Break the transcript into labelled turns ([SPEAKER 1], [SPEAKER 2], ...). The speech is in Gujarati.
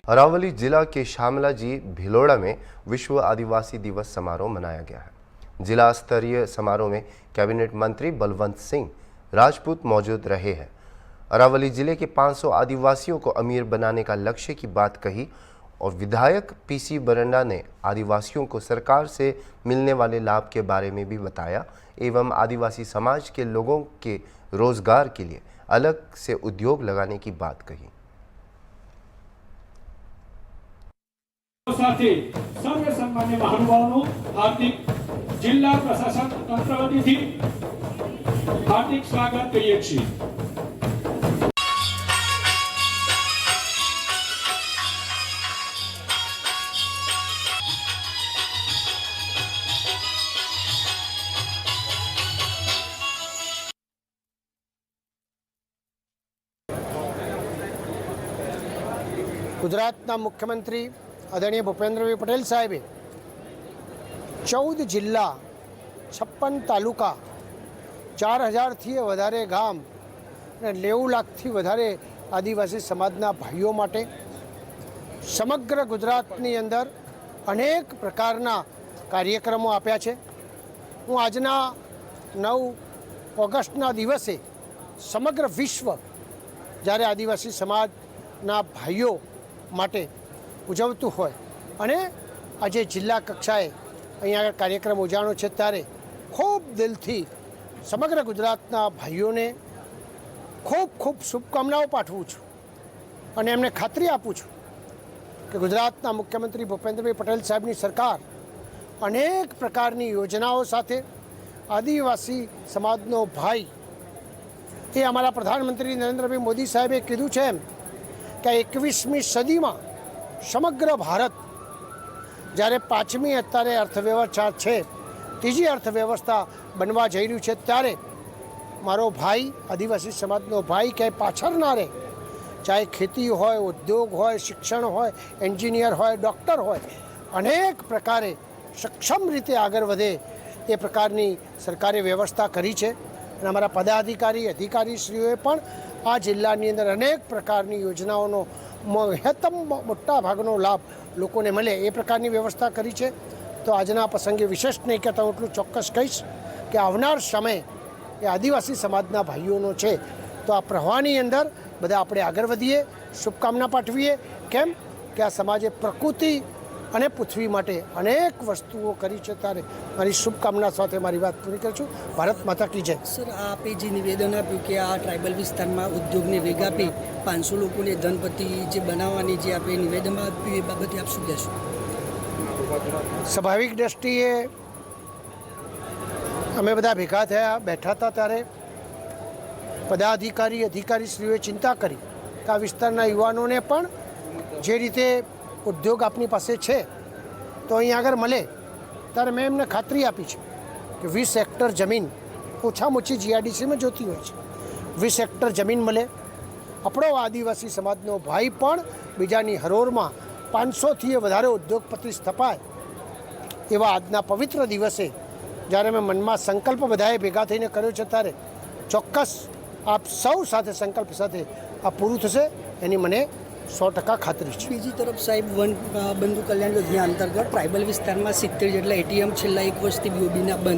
[SPEAKER 1] अरावली जिला के शामलाजी भिलोड़ा में विश्व आदिवासी दिवस समारोह मनाया गया है। जिला स्तरीय समारोह में कैबिनेट मंत्री बलवंत सिंह राजपूत मौजूद रहे हैं। अरावली जिले के 500 आदिवासियों को अमीर बनाने का लक्ष्य की बात कही और विधायक पीसी बरंडा ने आदिवासियों को सरकार से मिलने वाले लाभ के बारे में भी बताया एवं आदिवासी समाज के लोगों के रोजगार के लिए अलग से उद्योग लगाने की बात कही।
[SPEAKER 2] सर्व सम्मान्य महानुभावों हार्दिक जिला प्रशासन तंत्र वतीથી हार्दिक स्वागत કરીએ છીએ।
[SPEAKER 3] गुजरातना मुख्यमंत्री आदरणीय भूपेन्द्रभाई पटेल साहेबे 14 जिल्ला 56 तालुका 4000 थी वधारे गाम અને 90 લાખથી વધારે આદિવાસી સમાજના ભાઈઓ માટે સમગ્ર ગુજરાતની અંદર અનેક પ્રકારના કાર્યક્રમો આપ્યા છે। હું આજના 9 ઓગસ્ટના દિવસે સમગ્ર વિશ્વ જ્યારે આદિવાસી સમાજના ભાઈઓ માટે ઉજવતું હોય અને આજે જિલ્લા કક્ષાએ અહીંયા કાર્યક્રમ ઉજાણો છે ત્યારે ખૂબ દિલથી સમગ્ર ગુજરાતના ભાઈઓને ખૂબ ખૂબ શુભકામનાઓ પાઠવું છું અને એમને ખાતરી આપું છું કે ગુજરાતના મુખ્યમંત્રી ભૂપેન્દ્રભાઈ પટેલ સાહેબની સરકાર અનેક પ્રકારની યોજનાઓ સાથે આદિવાસી સમાજનો ભાઈ એ અમારા પ્રધાનમંત્રી નરેન્દ્રભાઈ મોદી સાહેબે કીધું છે એમ કે 21મી સદીમાં સમગ્ર ભારત જ્યારે 5મી અત્યારે અર્થવ્યવસ્થા છે, ત્રીજી અર્થવ્યવસ્થા બનવા જઈ રહ્યું છે ત્યારે મારો ભાઈ આદિવાસી સમાજનો ભાઈ ક્યાંય પાછળ ના રહે, ચાહે ખેતી હોય, ઉદ્યોગ હોય, શિક્ષણ હોય, એન્જિનિયર હોય, ડૉક્ટર હોય, અનેક પ્રકારે સક્ષમ રીતે આગળ વધે એ પ્રકારની સરકારે વ્યવસ્થા કરી છે અને અમારા પદાધિકારી અધિકારીશ્રીઓએ પણ આ જિલ્લાની અંદર અનેક પ્રકારની યોજનાઓનો મહત્તમ મોટા ભાગનો લાભ લોકોને મળે એ પ્રકારની વ્યવસ્થા કરી છે। તો આજના પ્રસંગે વિશેષ નહીં કહેતા હું એટલું ચોક્કસ કહીશ કે આવનાર સમય એ આદિવાસી સમાજના ભાઈઓનો છે। તો આ પ્રવાહની અંદર બધા આપણે આગળ વધીએ, શુભકામના પાઠવીએ। કેમ કે આ સમાજે પ્રકૃતિ અને પૃથ્વી માટે અનેક વસ્તુઓ કરી છે ત્યારે મારી શુભકામના સાથે મારી વાત પૂરી કરું છું। ભારત માતા કી જય।
[SPEAKER 4] સર, આપે જે નિવેદન આપ્યું કે આ ટ્રાઇબલ વિસ્તારમાં ઉદ્યોગને વેગ આપી 500 લોકોને ધનપતિ જે બનાવવાની જે આપણે નિવેદનમાં આપ્યું એ બાબતે આપ શું કહેશો?
[SPEAKER 3] સ્વાભાવિક દ્રષ્ટિએ અમે બધા ભેગા થયા બેઠા હતા ત્યારે પદાધિકારી અધિકારીશ્રીઓએ ચિંતા કરી કે આ વિસ્તારના યુવાનોને પણ જે રીતે ઉદ્યોગ આપની પાસે છે તો અહીં આગળ મળે ત્યારે મેં એમને ખાતરી આપી છે કે 20 હેક્ટર જમીન ઓછામાં ઓછી જીઆરડીસીમાં જોતી હોય છે, 20 હેક્ટર જમીન મળે, આપણો આદિવાસી સમાજનો ભાઈ પણ બીજાની હરોળમાં 500થી વધારે ઉદ્યોગપતિ સ્થપાય એવા આજના પવિત્ર દિવસે જ્યારે મેં મનમાં સંકલ્પ બધાએ ભેગા થઈને કર્યો છે ત્યારે ચોક્કસ આપ સૌ સાથે સંકલ્પ સાથે આ પૂરું થશે એની મને 100% ખાતરી છે।
[SPEAKER 4] બીજી તરફ સાહેબ વન બંધુ કલ્યાણ યોજના અંતર્ગત ટ્રાઇબલ વિસ્તારમાં 70 જેટલા એટીએમ છેલ્લા 1 વર્ષથી બીઓબીના બંધ